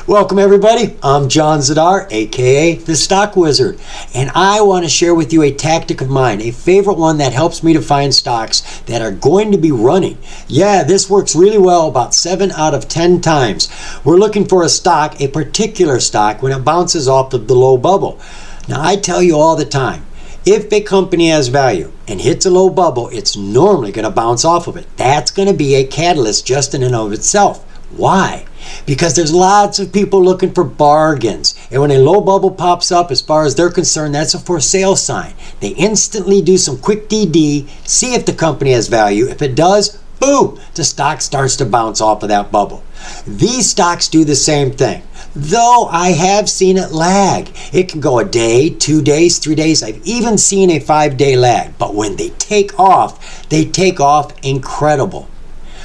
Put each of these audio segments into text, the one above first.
Welcome everybody, I'm John Zidar, aka the Stock Wizard, and I want to share with you a tactic of mine, a favorite one that helps me to find stocks that are going to be running. Yeah, this works really well about 7 out of 10 times. We're looking for a stock, a particular stock, when it bounces off of the low bubble. Now I tell you all the time, if a company has value and hits a low bubble, it's normally going to bounce off of it. That's going to be a catalyst just in and of itself. Why? Because there's lots of people looking for bargains. And when a low bubble pops up, as far as they're concerned, that's a for sale sign. They instantly do some quick DD, see if the company has value. If it does, boom, the stock starts to bounce off of that bubble. These stocks do the same thing. Though I have seen it lag. It can go a day, 2 days, 3 days. I've even seen a 5-day lag. But when they take off incredible.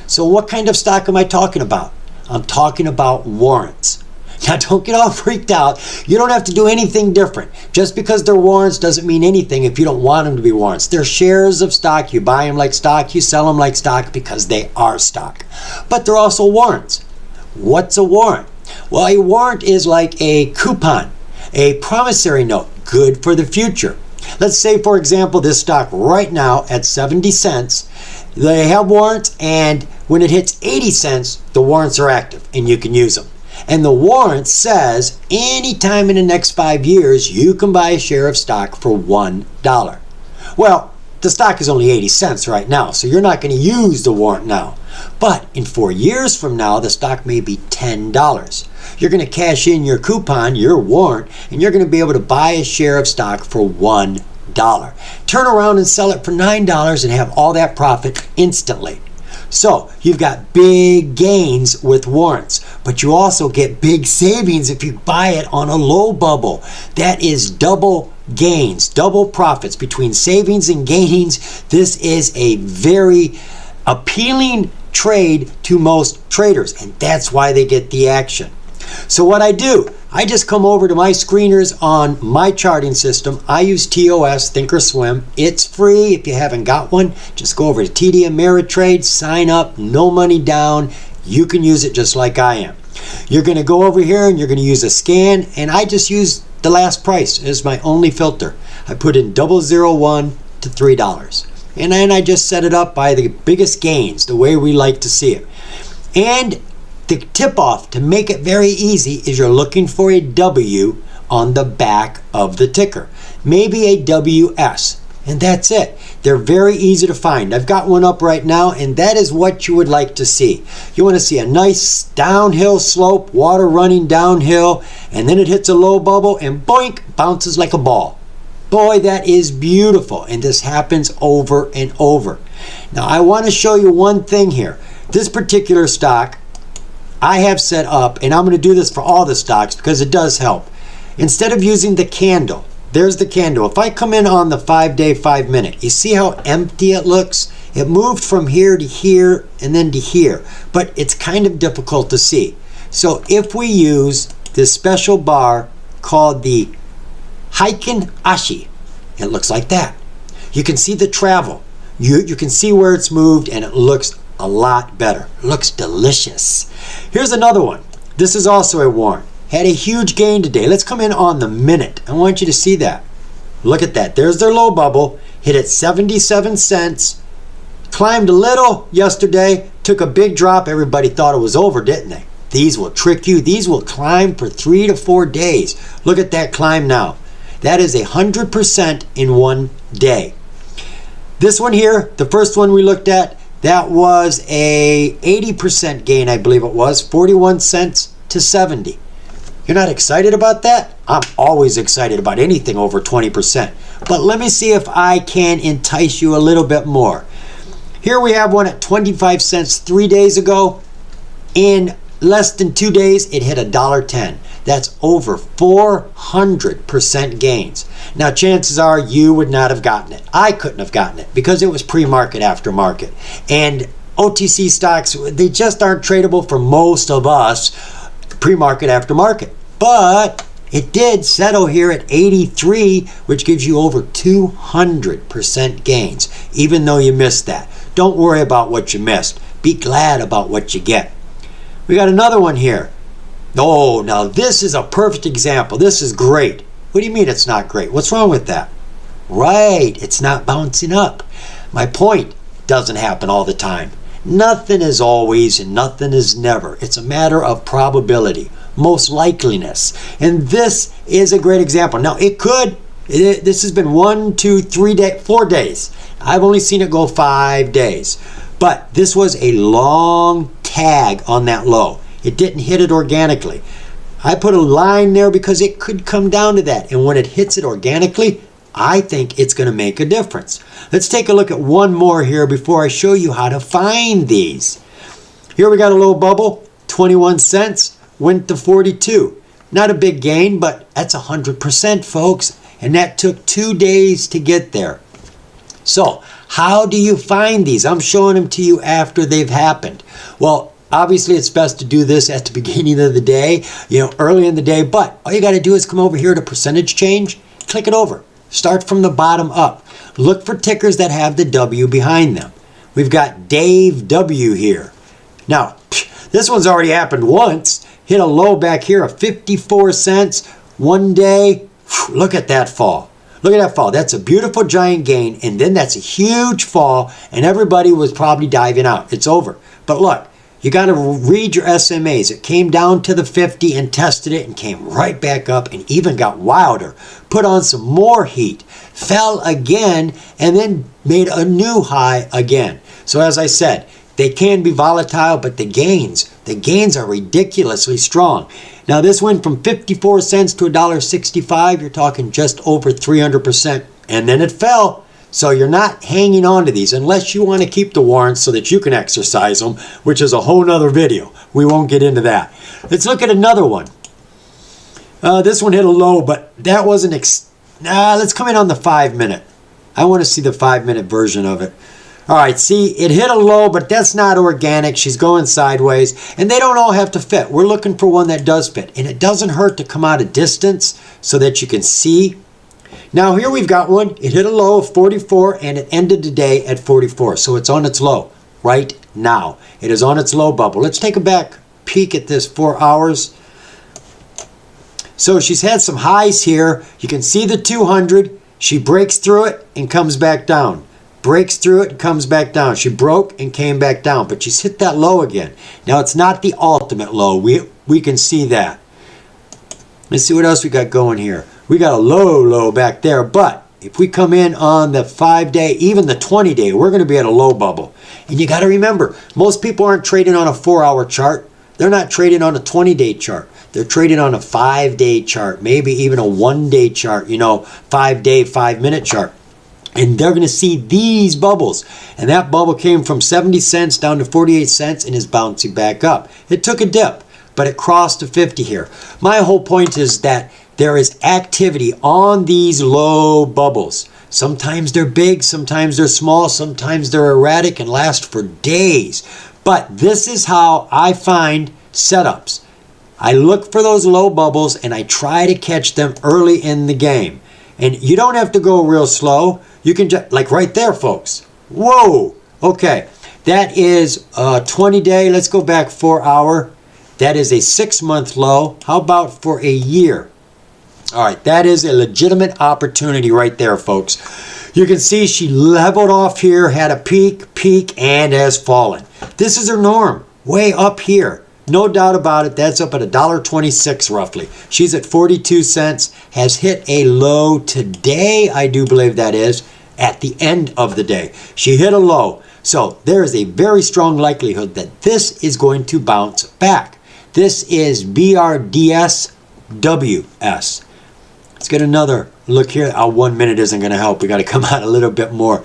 So what kind of stock am I talking about? I'm talking about warrants. Now don't get all freaked out. You don't have to do anything different. Just because they're warrants doesn't mean anything if you don't want them to be warrants. They're shares of stock. You buy them like stock, you sell them like stock because they are stock. But they're also warrants. What's a warrant? Well, a warrant is like a coupon, a promissory note, good for the future. Let's say, for example, this stock right now at 70 cents, they have warrants, and when it hits 80 cents, the warrants are active and you can use them. And the warrant says anytime in the next 5 years, you can buy a share of stock for $1. Well, the stock is only 80 cents right now, so you're not going to use the warrant now. But in 4 years from now, the stock may be $10. You're going to cash in your coupon, your warrant, and you're going to be able to buy a share of stock for $1. Turn around and sell it for $9 and have all that profit instantly. So you've got big gains with warrants, but you also get big savings if you buy it on a low bubble. That is double gains, double profits between savings and gains. This is a very appealing trade to most traders, and that's why they get the action. So what I do, I just come over to my screeners on my charting system. I use TOS, Thinkorswim. It's free. If you haven't got one, just go over to TD Ameritrade, sign up, no money down. You can use it just like I am. You're going to go over here and you're going to use a scan, and I just use the last price as my only filter. I put in 001 to $3. And then I just set it up by the biggest gains, the way we like to see it. And the tip-off to make it very easy is you're looking for a W on the back of the ticker. Maybe a WS. And that's it. They're very easy to find. I've got one up right now, and that is what you would like to see. You want to see a nice downhill slope, water running downhill, and then it hits a low bubble, and boink, bounces like a ball. Boy, that is beautiful, and this happens over and over. Now, I want to show you one thing here. This particular stock I have set up, and I'm going to do this for all the stocks because it does help. Instead of using the candle, there's the candle. If I come in on the 5-day, 5-minute, you see how empty it looks? It moved from here to here and then to here, but it's kind of difficult to see. So if we use this special bar called the Heiken Ashi, it looks like that. You can see the travel. You can see where it's moved, and it looks a lot better. It looks delicious. Here's another one. This is also a warrant. Had a huge gain today. Let's come in on the minute. I want you to see that. Look at that. There's their low bubble. Hit at 77 cents. Climbed a little yesterday. Took a big drop. Everybody thought it was over, didn't they? These will trick you. These will climb for 3 to 4 days. Look at that climb now. That is 100% in 1 day. This one here, the first one we looked at, that was a 80% gain, I believe it was, 41 cents to 70. You're not excited about that? I'm always excited about anything over 20%. But let me see if I can entice you a little bit more. Here we have one at 25 cents 3 days ago. In less than 2 days, it hit $1.10. That's over 400% gains. Now, chances are you would not have gotten it. I couldn't have gotten it because it was pre-market after market. And OTC stocks, they just aren't tradable for most of us pre-market after market. But it did settle here at 83, which gives you over 200% gains, even though you missed that. Don't worry about what you missed. Be glad about what you get. We got another one here. Oh, now this is a perfect example. This is great. What do you mean it's not great? What's wrong with that? Right, it's not bouncing up. My point, doesn't happen all the time. Nothing is always and nothing is never. It's a matter of probability, most likeliness. And this is a great example. Now this has been 1, 2, 3 4 days. I've only seen it go 5 days. But this was a long tag on that low. It didn't hit it organically. I put a line there because it could come down to that. And when it hits it organically, I think it's going to make a difference. Let's take a look at one more here before I show you how to find these. Here we got a low bubble, 21 cents, went to 42. Not a big gain, but that's 100%, folks. And that took 2 days to get there. So how do you find these? I'm showing them to you after they've happened. Well, obviously it's best to do this at the beginning of the day, early in the day. But all you got to do is come over here to percentage change, click it over. Start from the bottom up. Look for tickers that have the W behind them. We've got Dave W here. Now, this one's already happened once. Hit a low back here of 54 cents. 1 day. Look at that fall. Look at that fall. That's a beautiful giant gain. And then that's a huge fall. And everybody was probably diving out. It's over. But look, you got to read your SMAs. It came down to the 50 and tested it and came right back up and even got wilder. Put on some more heat. Fell again and then made a new high again. So as I said, they can be volatile, but the gains are ridiculously strong. Now this went from 54 cents to $1.65. You're talking just over 300%. And then it fell. So you're not hanging on to these unless you want to keep the warrants so that you can exercise them, which is a whole nother video. We won't get into that. Let's look at another one. This one hit a low, but that wasn't... let's come in on the 5 minute. I want to see the 5 minute version of it. All right, see, it hit a low, but that's not organic. She's going sideways, and they don't all have to fit. We're looking for one that does fit, and it doesn't hurt to come out a distance so that you can see. Now here we've got one. It hit a low of 44 and it ended the day at 44. So it's on its low right now. It is on its low bubble. Let's take a back peek at this 4 hours. So she's had some highs here. You can see the 200. She breaks through it and comes back down. Breaks through it and comes back down. She broke and came back down, but she's hit that low again. Now it's not the ultimate low. We can see that. Let's see what else we got going here. We got a low back there, but if we come in on the 5 day, even the 20 day, we're going to be at a low bubble. And you got to remember, most people aren't trading on a 4 hour chart. They're not trading on a 20 day chart. They're trading on a 5 day chart, maybe even a 1 day chart, 5 day, 5 minute chart. And they're going to see these bubbles. And that bubble came from 70 cents down to 48 cents and is bouncing back up. It took a dip, but it crossed to 50 here. My whole point is that there is activity on these low bubbles. Sometimes they're big, sometimes they're small, sometimes they're erratic and last for days. But this is how I find setups. I look for those low bubbles and I try to catch them early in the game. And you don't have to go real slow. You can just, like right there, folks. Whoa. Okay. That is a 20 day. Let's go back 4 hour. That is a 6 month low. How about for a year? All right. That is a legitimate opportunity right there, folks. You can see she leveled off here, had a peak, and has fallen. This is her norm. Way up here. No doubt about it. That's up at $1.26 roughly. She's at 42 cents. Has hit a low today, I do believe that is, at the end of the day. She hit a low. So there is a very strong likelihood that this is going to bounce back. This is BRDSWS. Let's get another look here. 1 minute isn't going to help. We got to come out a little bit more.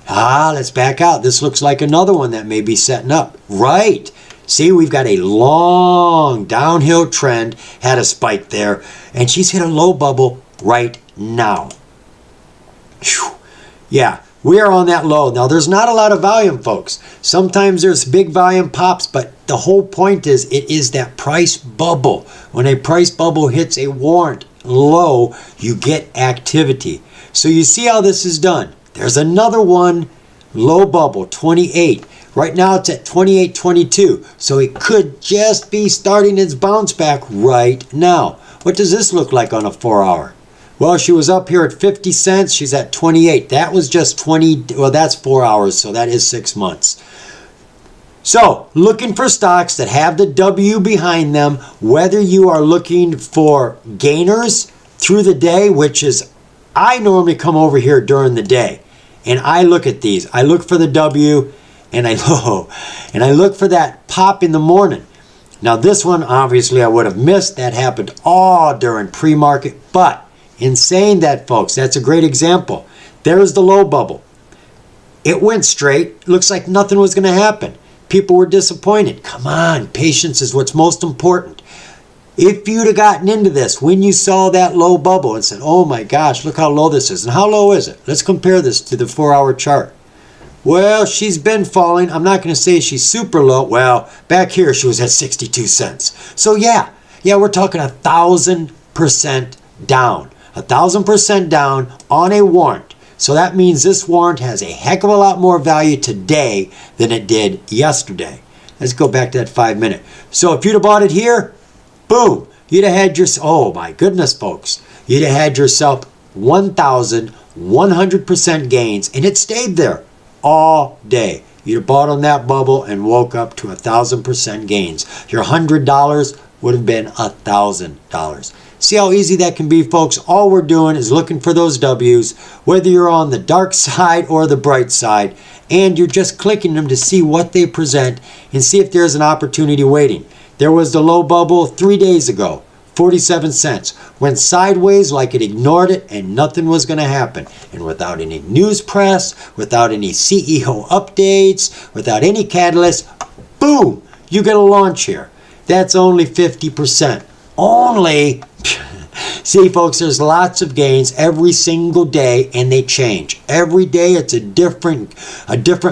Let's back out. This looks like another one that may be setting up. Right. See, we've got a long downhill trend, had a spike there, and she's hit a low bubble right now. Whew. Yeah, we are on that low. Now, there's not a lot of volume, folks. Sometimes there's big volume pops, but the whole point is it is that price bubble. When a price bubble hits a warrant low, you get activity. So you see how this is done. There's another one, low bubble, 28. Right now it's at 28.22, so it could just be starting its bounce back right now. What does this look like on a 4-hour? Well, she was up here at 50 cents. She's at 28. That was just 20. Well, that's 4 hours, so that is 6 months. So, looking for stocks that have the W behind them, whether you are looking for gainers through the day, which is, I normally come over here during the day, and I look at these. I look for the W, and I look for that pop in the morning. Now, this one, obviously, I would have missed. That happened all during pre-market, but in saying that, folks, that's a great example. There's the low bubble. It went straight. Looks like nothing was going to happen. People were disappointed. Come on, patience is what's most important. If you'd have gotten into this when you saw that low bubble and said, oh my gosh, look how low this is. And how low is it? Let's compare this to the 4-hour chart. Well, she's been falling. I'm not going to say she's super low. Well, back here she was at 62 cents. So yeah, we're talking 1,000% down. 1,000% down on a warrant. So that means this warrant has a heck of a lot more value today than it did yesterday. Let's go back to that 5-minute. So if you'd have bought it here, boom, you'd have had your, oh my goodness, folks, you'd have had yourself 1,100% gains, and it stayed there all day. You'd have bought on that bubble and woke up to 1,000% gains. Your $100 would have been $1,000. See how easy that can be, folks? All we're doing is looking for those W's, whether you're on the dark side or the bright side, and you're just clicking them to see what they present and see if there's an opportunity waiting. There was the low bubble 3 days ago, 47 cents. Went sideways like it ignored it and nothing was going to happen. And without any news press, without any CEO updates, without any catalyst, boom, you get a launch here. That's only 50%. Only. See, folks, there's lots of gains every single day, and they change. Every day it's a different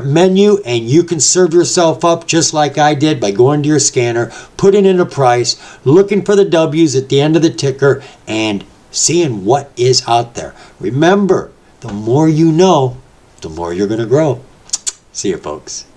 menu, and you can serve yourself up just like I did by going to your scanner, putting in a price, looking for the W's at the end of the ticker, and seeing what is out there. Remember, the more you know, the more you're going to grow. See you, folks.